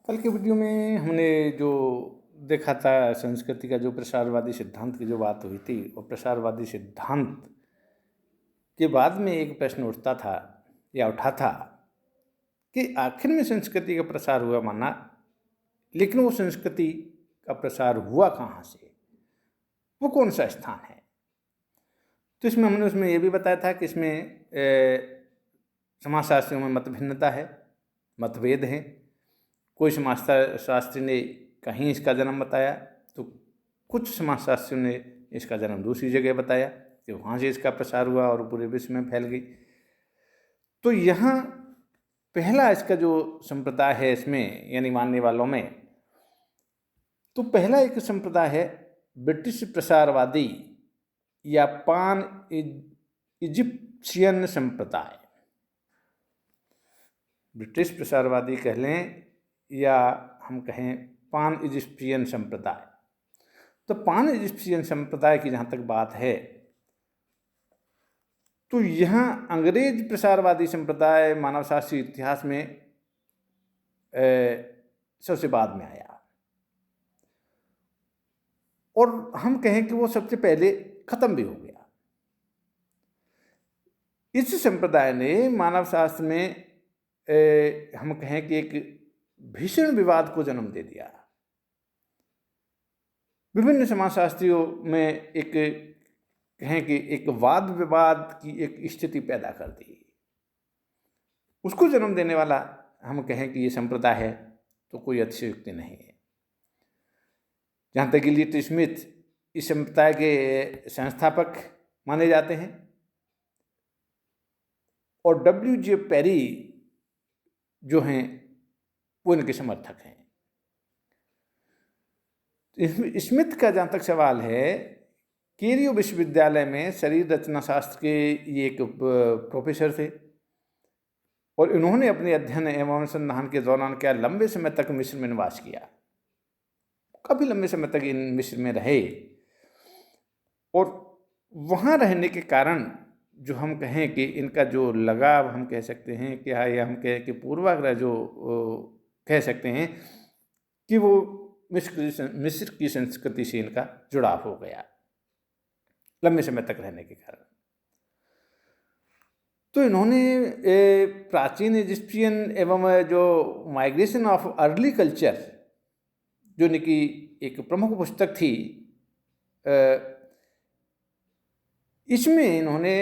कल के वीडियो में हमने जो देखा था संस्कृति का जो प्रसारवादी सिद्धांत की जो बात हुई थी, और प्रसारवादी सिद्धांत के बाद में एक प्रश्न उठता था या उठा था कि आखिर में संस्कृति का प्रसार हुआ माना, लेकिन वो संस्कृति का प्रसार हुआ कहाँ से, वो कौन सा स्थान है। तो इसमें हमने उसमें ये भी बताया था कि इसमें समाजशास्त्रियों में मत भिन्नता है, मतभेद हैं। कोई समाजशास्त्री ने कहीं इसका जन्म बताया, तो कुछ समाजशास्त्रियों ने इसका जन्म दूसरी जगह बताया कि वहाँ से इसका प्रसार हुआ और पूरे विश्व में फैल गई। तो यहाँ पहला इसका जो संप्रदाय है इसमें, यानी मानने वालों में, तो पहला एक संप्रदाय है ब्रिटिश प्रसारवादी या पान इजिप्शियन संप्रदाय। ब्रिटिश प्रसारवादी कह लें या हम कहें पान इजिप्शियन संप्रदाय। तो पान इजिप्शियन संप्रदाय की जहाँ तक बात है, तो यहाँ अंग्रेज प्रसारवादी संप्रदाय मानवशास्त्रीय इतिहास में सबसे बाद में आया, और हम कहें कि वो सबसे पहले खत्म भी हो गया। इस संप्रदाय ने मानवशास्त्र में हम कहें कि एक भीषण विवाद को जन्म दे दिया। विभिन्न समाजशास्त्रियों में एक कहें कि एक वाद विवाद की एक स्थिति पैदा कर दी। उसको जन्म देने वाला हम कहें कि ये संप्रदाय है, तो कोई अतिशयोक्ति नहीं है। जहाँ तक एलियट स्मिथ इस संप्रदाय के संस्थापक माने जाते हैं, और W.J. पेरी जो हैं वो इनके समर्थक हैं। स्मिथ का जहाँ तक सवाल है, केरियो विश्वविद्यालय में शरीर रचना शास्त्र के ये एक प्रोफेसर थे, और इन्होंने अपने अध्ययन एवं अनुसंधान के दौरान क्या लंबे समय तक मिस्र में निवास किया, काफ़ी लंबे समय तक इन मिस्र में रहे। और वहाँ रहने के कारण जो हम कहें कि इनका जो लगाव हम कह सकते हैं कि या हम कहें कि पूर्वाग्रह जो कह सकते हैं कि वो मिस्र की संस्कृति से इनका जुड़ाव हो गया लंबे समय तक रहने के कारण। तो इन्होंने प्राचीन इजिप्शियन एवं जो माइग्रेशन ऑफ अर्ली कल्चर, जो इनकी एक प्रमुख पुस्तक थी, इसमें इन्होंने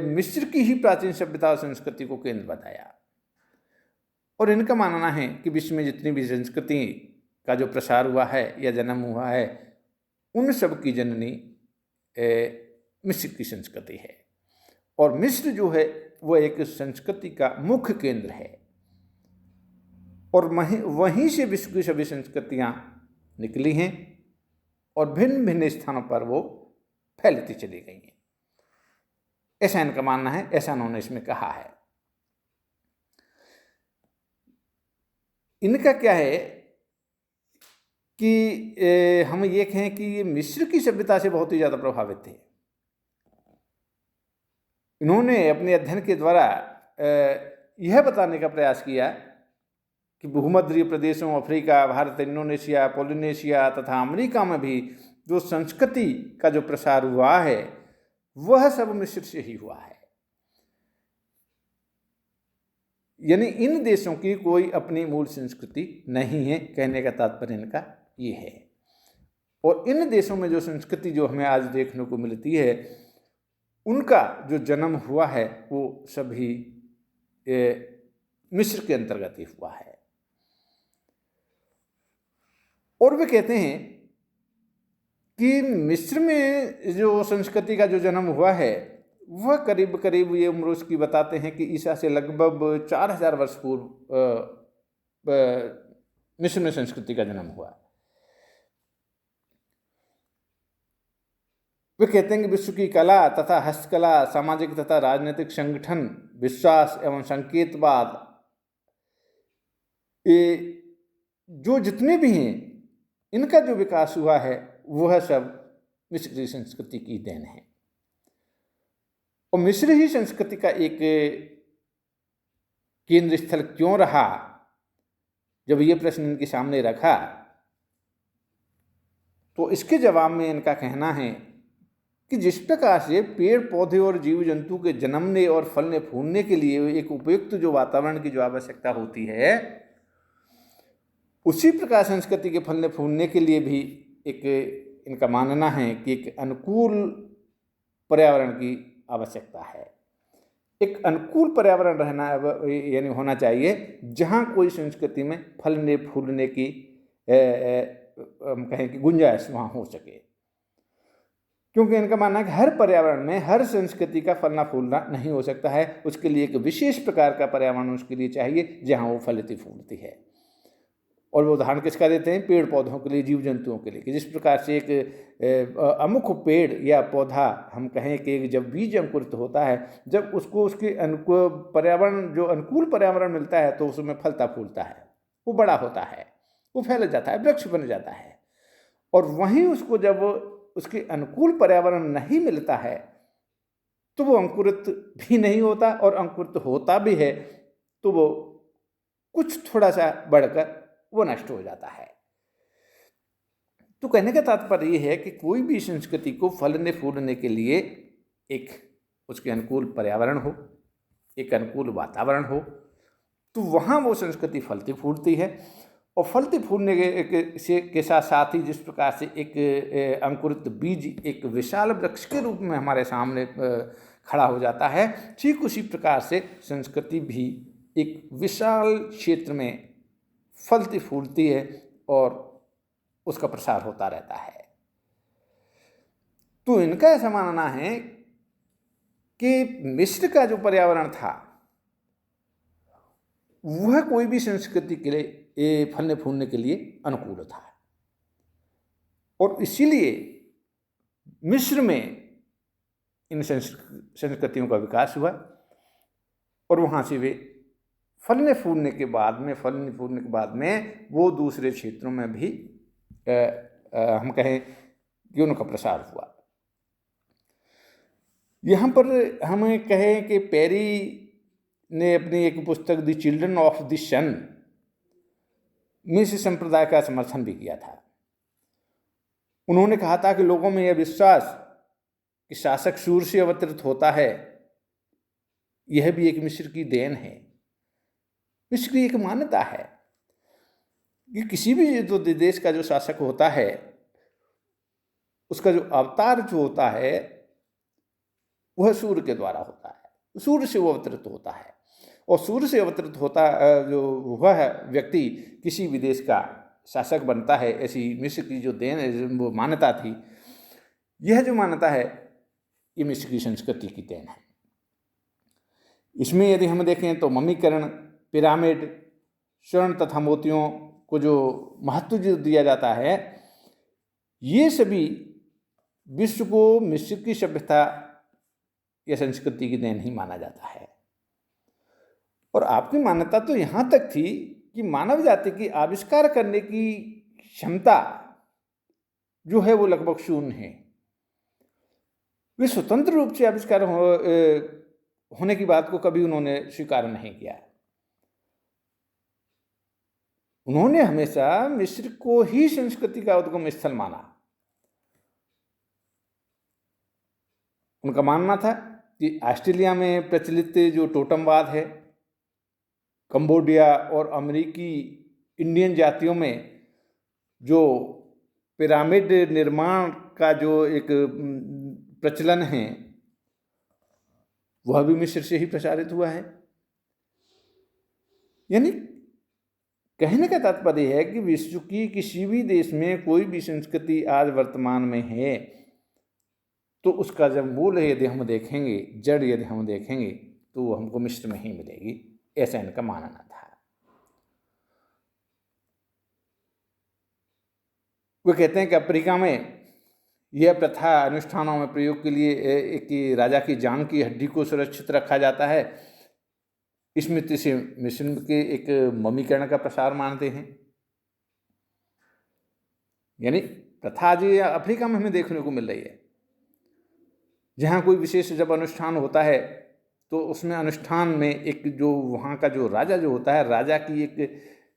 मिस्र की ही प्राचीन सभ्यता और संस्कृति को केंद्र बताया। और इनका मानना है कि विश्व में जितनी भी संस्कृति का जो प्रसार हुआ है या जन्म हुआ है, उन सब की जननी मिस्र की संस्कृति है। और मिस्र जो है वो एक संस्कृति का मुख्य केंद्र है, और वहीं से विश्व की सभी संस्कृतियाँ निकली हैं और भिन्न भिन्न स्थानों पर वो फैलती चली गई हैं। ऐसा इनका मानना है, ऐसा उन्होंने इसमें कहा है। इनका क्या है कि हम ये कहें कि ये मिस्र की सभ्यता से बहुत ही ज़्यादा प्रभावित थे। इन्होंने अपने अध्ययन के द्वारा यह बताने का प्रयास किया कि भूमध्य प्रदेशों, अफ्रीका, भारत, इंडोनेशिया, पोलिनेशिया तथा अमेरिका में भी जो संस्कृति का जो प्रसार हुआ है वह सब मिस्र से ही हुआ है। यानी इन देशों की कोई अपनी मूल संस्कृति नहीं है, कहने का तात्पर्य इनका ये है। और इन देशों में जो संस्कृति जो हमें आज देखने को मिलती है, उनका जो जन्म हुआ है वो सभी मिस्र के अंतर्गत ही हुआ है। और वे कहते हैं कि मिस्र में जो संस्कृति का जो जन्म हुआ है वह करीब करीब ये उम्र उसकी बताते हैं कि ईसा से लगभग 4000 वर्ष पूर्व मिस्र में संस्कृति का जन्म हुआ। वे कहते हैं कि विश्व की कला तथा हस्तकला, सामाजिक तथा राजनीतिक संगठन, विश्वास एवं संकेतवाद, ये जो जितने भी हैं, इनका जो विकास हुआ है वह सब मिस्र की संस्कृति की देन है। और मिस्र ही संस्कृति का एक केंद्र स्थल क्यों रहा, जब ये प्रश्न इनके सामने रखा तो इसके जवाब में इनका कहना है कि जिस प्रकार से पेड़ पौधे और जीव जंतु के जन्मने और फलने फूलने के लिए एक उपयुक्त जो वातावरण की जो आवश्यकता होती है, उसी प्रकार संस्कृति के फलने फूलने के लिए भी एक इनका मानना है कि एक अनुकूल पर्यावरण की आवश्यकता है। एक अनुकूल पर्यावरण रहना यानी होना चाहिए जहाँ कोई संस्कृति में फलने फूलने की हम कहें कि गुंजाइश वहाँ हो सके, क्योंकि इनका मानना है कि हर पर्यावरण में हर संस्कृति का फलना फूलना नहीं हो सकता है। उसके लिए एक विशेष प्रकार का पर्यावरण उसके लिए चाहिए जहाँ वो फलती फूलती है। और वो उदाहरण किसका देते हैं? पेड़ पौधों के लिए, जीव जंतुओं के लिए, कि जिस प्रकार से एक अमुक पेड़ या पौधा हम कहें कि जब बीज अंकुरित होता है, जब उसको उसके अनुकूल पर्यावरण जो अनुकूल पर्यावरण मिलता है तो उसमें फलता फूलता है, वो बड़ा होता है, वो फैल जाता है, वृक्ष बन जाता है। और वहीं उसको जब उसके अनुकूल पर्यावरण नहीं मिलता है तो वो अंकुरित भी नहीं होता, और अंकुरित होता भी है तो वो कुछ थोड़ा सा बढ़कर वो नष्ट हो जाता है। तो कहने का तात्पर्य ये है कि कोई भी संस्कृति को फलने फूलने के लिए एक उसके अनुकूल पर्यावरण हो, एक अनुकूल वातावरण हो, तो वहाँ वो संस्कृति फलती फूलती है। और फलते फूलने के साथ साथ ही जिस प्रकार से एक अंकुरित बीज एक विशाल वृक्ष के रूप में हमारे सामने खड़ा हो जाता है, ठीक उसी प्रकार से संस्कृति भी एक विशाल क्षेत्र में फलती फूलती है और उसका प्रसार होता रहता है। तो इनका ऐसा मानना है कि मिस्र का जो पर्यावरण था वह कोई भी संस्कृति के लिए फलने फूलने के लिए अनुकूल था, और इसीलिए मिस्र में इन संस्कृतियों का विकास हुआ, और वहाँ से वे फलने फूलने के बाद में वो दूसरे क्षेत्रों में भी हम कहें कि उनका प्रसार हुआ। यहाँ पर हमें कहें कि पेरी ने अपनी एक पुस्तक द चिल्ड्रन ऑफ द सन मिस्र संप्रदाय का समर्थन भी किया था। उन्होंने कहा था कि लोगों में यह विश्वास कि शासक सूर्य से अवतरित होता है, यह भी एक मिस्र की देन है। मिस्र की एक मान्यता है कि किसी भी जो देश का जो शासक होता है उसका जो अवतार जो होता है वह सूर्य के द्वारा होता है, सूर्य से वो अवतरित होता है। और सूर्य से अवतरित होता जो वह व्यक्ति किसी भी देश का शासक बनता है, ऐसी मिस्र की जो देन वो मान्यता थी, यह जो मान्यता है ये मिस्र की संस्कृति की देन है। इसमें यदि हम देखें तो मम्मीकरण, पिरामिड, स्वर्ण तथा मोतियों को जो महत्व जो दिया जाता है, ये सभी विश्व को मिस्र की सभ्यता या संस्कृति की देन ही माना जाता है। और आपकी मान्यता तो यहाँ तक थी कि मानव जाति की आविष्कार करने की क्षमता जो है वो लगभग शून्य है। वे स्वतंत्र रूप से आविष्कार होने की बात को कभी उन्होंने स्वीकार नहीं किया। उन्होंने हमेशा मिस्र को ही संस्कृति का उद्गम स्थल माना। उनका मानना था कि ऑस्ट्रेलिया में प्रचलित जो टोटमवाद है, कंबोडिया और अमेरिकी इंडियन जातियों में जो पिरामिड निर्माण का जो एक प्रचलन है, वह भी मिस्र से ही प्रसारित हुआ है। यानी कहने का तात्पर्य है कि विश्व की किसी भी देश में कोई भी संस्कृति आज वर्तमान में है तो उसका जब मूल यदि हम देखेंगे, जड़ यदि हम देखेंगे, तो वो हमको मिस्र में ही मिलेगी, ऐसा इनका मानना था। वो कहते हैं कि अफ्रीका में यह प्रथा अनुष्ठानों में प्रयोग के लिए एक राजा की जांघ की हड्डी को सुरक्षित रखा जाता है। इसमें से मिस्र के एक मम्मीकरण का प्रसार मानते हैं। यानी प्रथा आज अफ्रीका में हमें देखने को मिल रही है, जहाँ कोई विशेष जब अनुष्ठान होता है तो उसमें अनुष्ठान में एक जो वहाँ का जो राजा जो होता है, राजा की एक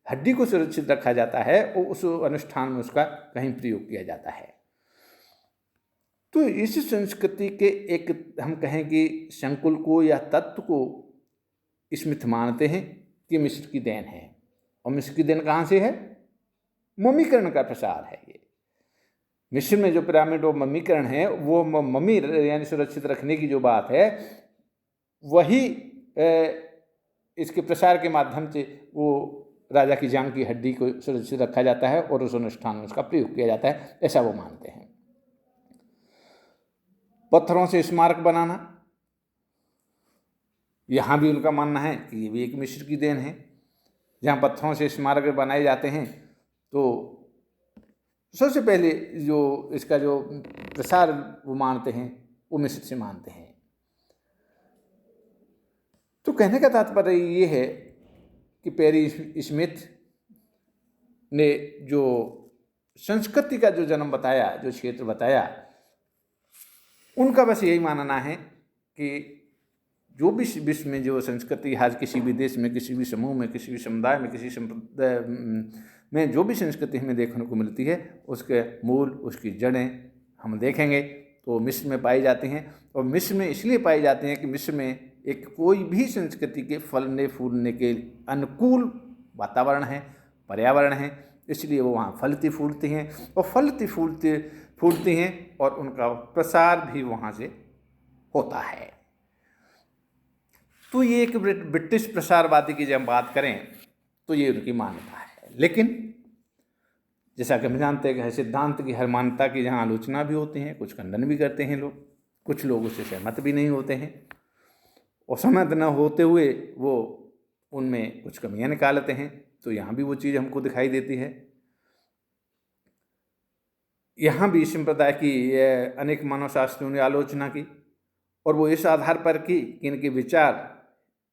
हड्डी को सुरक्षित रखा जाता है और उस अनुष्ठान में उसका कहीं प्रयोग किया जाता है। तो इस संस्कृति के एक हम कहें कि संकुल को या तत्व को स्मिथ मानते हैं कि मिस्र की देन है। और मिस्र की देन कहाँ से है? मम्मीकरण का प्रसार है। ये मिस्र में जो पिरामिड और मम्मीकरण है, वो मम्मी यानी सुरक्षित रखने की जो बात है, वही इसके प्रसार के माध्यम से वो राजा की जांघ की हड्डी को सुरक्षित रखा जाता है और उस अनुष्ठान में उसका प्रयोग किया जाता है, ऐसा वो मानते हैं। पत्थरों से स्मारक बनाना, यहाँ भी उनका मानना है कि ये भी एक मिस्र की देन है। जहाँ पत्थरों से स्मारक बनाए जाते हैं तो सबसे पहले जो इसका जो प्रसार वो मानते हैं वो मिस्र से मानते हैं। तो कहने का तात्पर्य ये है कि पेरी स्मिथ ने जो संस्कृति का जो जन्म बताया, जो क्षेत्र बताया, उनका बस यही मानना है कि जो भी विश्व में जो संस्कृति आज किसी भी देश में, किसी भी समूह में, किसी भी समुदाय में, किसी संप्रदाय में जो भी संस्कृति हमें देखने को मिलती है, उसके मूल, उसकी जड़ें हम देखेंगे तो मिस्र में पाई जाती हैं। और मिस्र में इसलिए पाई जाती हैं कि मिस्र में एक कोई भी संस्कृति के फलने फूलने के अनुकूल वातावरण है, पर्यावरण है, इसलिए वो वहाँ फलती फूलती हैं और फलती फूलती हैं और उनका प्रसार भी वहाँ से होता है। तो ये एक ब्रिटिश प्रसारवादी की जब बात करें तो ये उनकी मान्यता है। लेकिन जैसा कि हम जानते हैं कि सिद्धांत की हर मान्यता की जहाँ आलोचना भी होती है, कुछ खंडन भी करते हैं लोग, कुछ लोग उससे सहमत भी नहीं होते हैं और सहमत न होते हुए वो उनमें कुछ कमियां निकालते हैं। तो यहाँ भी वो चीज़ हमको दिखाई देती है। यहाँ भी संप्रदाय की अनेक मानव शास्त्रियों ने आलोचना की और वो इस आधार पर की कि इनके विचार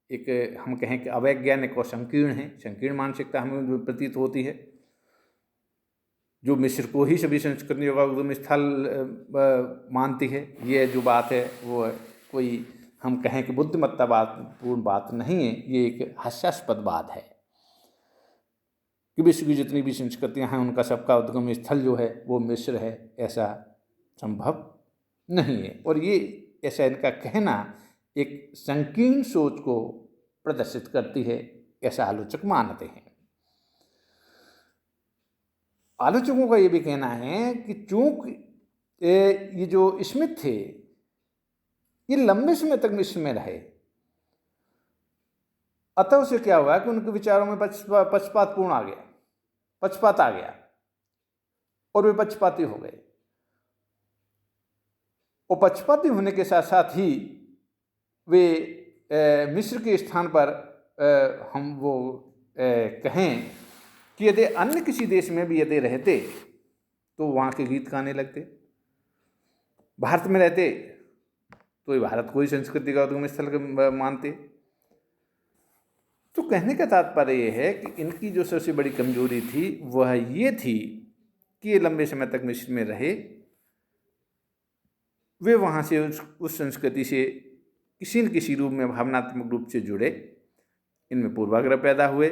एक हम कहें कि अवैज्ञानिक और संकीर्ण है, संकीर्ण मानसिकता हमें प्रतीत होती है, जो मिस्र को ही सभी संस्कृतियों का उद्गम स्थल मानती है। ये जो बात है वो कोई हम कहें कि बुद्धिमत्ता पूर्ण बात नहीं है, ये एक हास्यास्पद बात है कि विश्व की जितनी भी संस्कृतियाँ हैं उनका सबका उद्गम स्थल जो है वो मिस्र है, ऐसा संभव नहीं है। और ये ऐसा इनका कहना एक संकीर्ण सोच को प्रदर्शित करती है, ऐसा आलोचक मानते हैं। आलोचकों का ये भी कहना है कि चूंकि ये जो स्मिथ थे ये लंबे समय तक मिस्र में रहे, अतः उसे क्या हुआ कि उनके विचारों में पक्षपात आ गया और वे पक्षपाती हो गए। और पक्षपाती होने के साथ साथ ही वे मिस्र के स्थान पर हम वो कहें कि यदि अन्य किसी देश में भी यदि रहते तो वहाँ के गीत गाने लगते, भारत में रहते तो ये भारत को ही संस्कृति का उद्गम स्थल मानते। तो कहने का तात्पर्य ये है कि इनकी जो सबसे बड़ी कमजोरी थी वह ये थी कि ये लंबे समय तक मिस्र में रहे, वे वहाँ से उस संस्कृति से किसी न किसी रूप में भावनात्मक रूप से जुड़े, इनमें पूर्वाग्रह पैदा हुए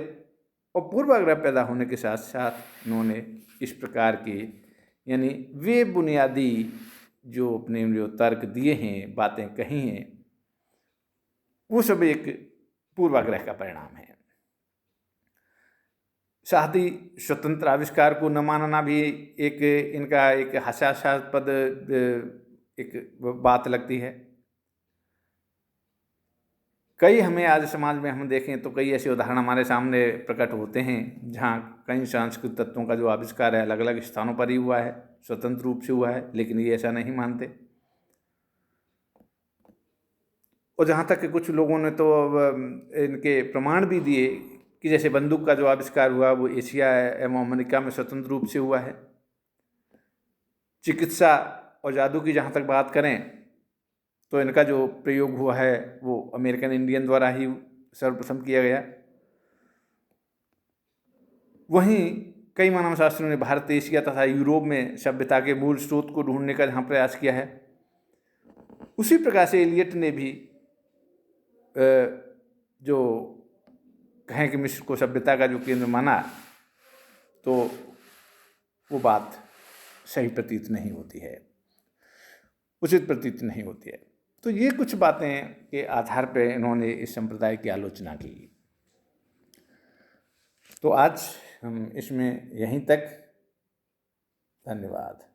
और पूर्वाग्रह पैदा होने के साथ साथ उन्होंने इस प्रकार के यानी वे बुनियादी जो अपने जो तर्क दिए हैं, बातें कही हैं, वो सब एक पूर्वाग्रह का परिणाम है। साथ ही स्वतंत्र आविष्कार को न मानना भी एक इनका एक हास्यास्पद एक बात लगती है। कई हमें आज समाज में हम देखें तो कई ऐसे उदाहरण हमारे सामने प्रकट होते हैं जहाँ कई सांस्कृतिक तत्वों का जो आविष्कार है अलग अलग स्थानों पर ही हुआ है, स्वतंत्र रूप से हुआ है, लेकिन ये ऐसा नहीं मानते। और जहाँ तक कि कुछ लोगों ने तो इनके प्रमाण भी दिए कि जैसे बंदूक का जो आविष्कार हुआ वो एशिया एवं अमेरिका में स्वतंत्र रूप से हुआ है। चिकित्सा और जादू की जहाँ तक बात करें तो इनका जो प्रयोग हुआ है वो अमेरिकन इंडियन द्वारा ही सर्वप्रथम किया गया। वहीं कई मानव शास्त्रियों ने भारत, एशिया तथा यूरोप में सभ्यता के मूल स्रोत को ढूंढने का जहाँ प्रयास किया है, उसी प्रकार से एलियट ने भी जो कहें कि मिस्र को सभ्यता का जो केंद्र माना, तो वो बात सही प्रतीत नहीं होती है, उचित प्रतीत नहीं होती है। तो ये कुछ बातें के आधार पर इन्होंने इस संप्रदाय की आलोचना की। तो आज हम इसमें यहीं तक। धन्यवाद।